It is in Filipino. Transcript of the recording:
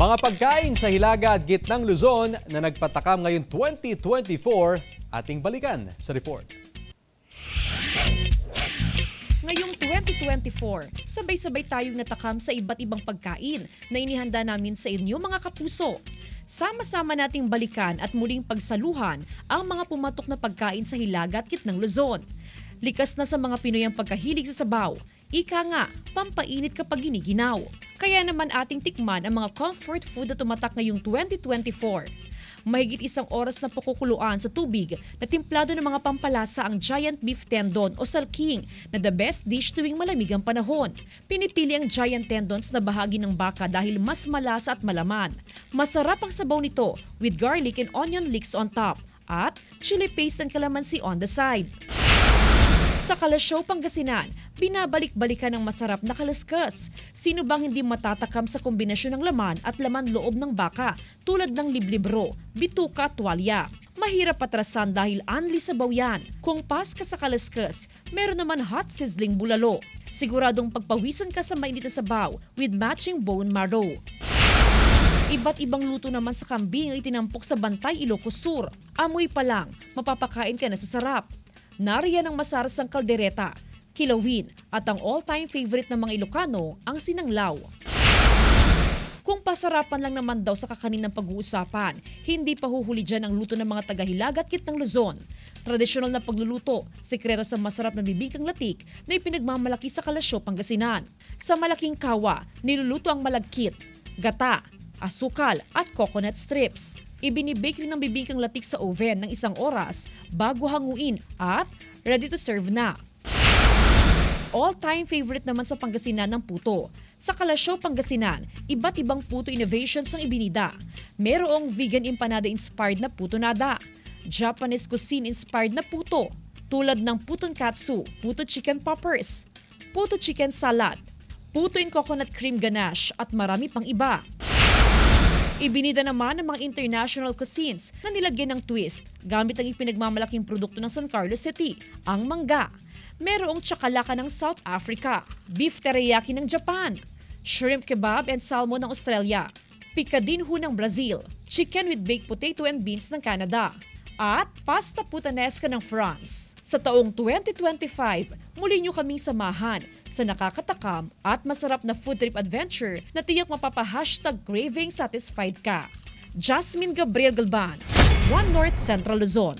Mga pagkain sa Hilaga at Gitnang Luzon na nagpatakam ngayong 2024, ating balikan sa report. Ngayong 2024, sabay-sabay tayong natakam sa iba't ibang pagkain na inihanda namin sa inyo mga kapuso. Sama-sama nating balikan at muling pagsaluhan ang mga pumatok na pagkain sa Hilaga at Gitnang Luzon. Likas na sa mga Pinoy ang pagkahilig sa sabaw. Ika nga, pampainit kapag giniginaw. Kaya naman ating tikman ang mga comfort food na tumatak ngayong 2024. Mahigit 1 oras na pakukuluan sa tubig na timplado ng mga pampalasa ang giant beef tendon o salking na the best dish tuwing malamig ang panahon. Pinipili ang giant tendons na bahagi ng baka dahil mas malasa at malaman. Masarap ang sabaw nito with garlic and onion leeks on top at chili paste and calamansi on the side. Sa Kalasyaw, Pangasinan, binabalik-balikan ng masarap na kalaskas. Sino bang hindi matatakam sa kombinasyon ng laman at laman loob ng baka tulad ng liblibro, bituka at tuwalya? Mahirap patrasan dahil anli sabaw yan. Kung pas ka sa kalaskas, meron naman hot sizzling bulalo. Siguradong pagpawisan ka sa mainit na sabaw with matching bone marrow. Iba't ibang luto naman sa kambing ay tinampok sa Bantay, Ilocos Sur. Amoy pa lang, mapapakain ka na sa sarap. Nariyan ang masarasang kaldereta, kilawin at ang all-time favorite ng mga Ilocano, ang sinanglaw. Kung pasarapan lang naman daw sa kakaninang pag-uusapan, hindi pa huhuli dyan ang luto ng mga taga-Hilaga at Gitnang Luzon. Tradisyonal na pagluluto, sekreto sa masarap na bibingkang latik na ipinagmamalaki sa Kalasyaw, Pangasinan. Sa malaking kawa, niluluto ang malagkit, gata, asukal at coconut strips. Ibinibake rin ang bibingkang latik sa oven ng 1 oras bago hanguin at ready to serve na. All-time favorite naman sa Pangasinan ng puto. Sa Kalasyaw, Pangasinan, iba't ibang puto innovations ang ibinida. Merong vegan empanada-inspired na puto nada, Japanese cuisine-inspired na puto, tulad ng puton katsu, puto chicken poppers, puto chicken salad, puto in coconut cream ganache at marami pang iba. Ibinida naman ng mga international cuisines na nilagyan ng twist gamit ang ipinagmamalaking produkto ng San Carlos City, ang mangga. Merong tsakalaka ng South Africa, beef teriyaki ng Japan, shrimp kebab and salmon ng Australia, picadinho ng Brazil, chicken with baked potato and beans ng Canada, at pasta puttanesca ng France. Sa taong 2025, muli nyo kaming samahan sa nakakatakam at masarap na food trip adventure na tiyak mapapa-#craving satisfied ka. Jasmine Gabriel Galban, One North Central Luzon.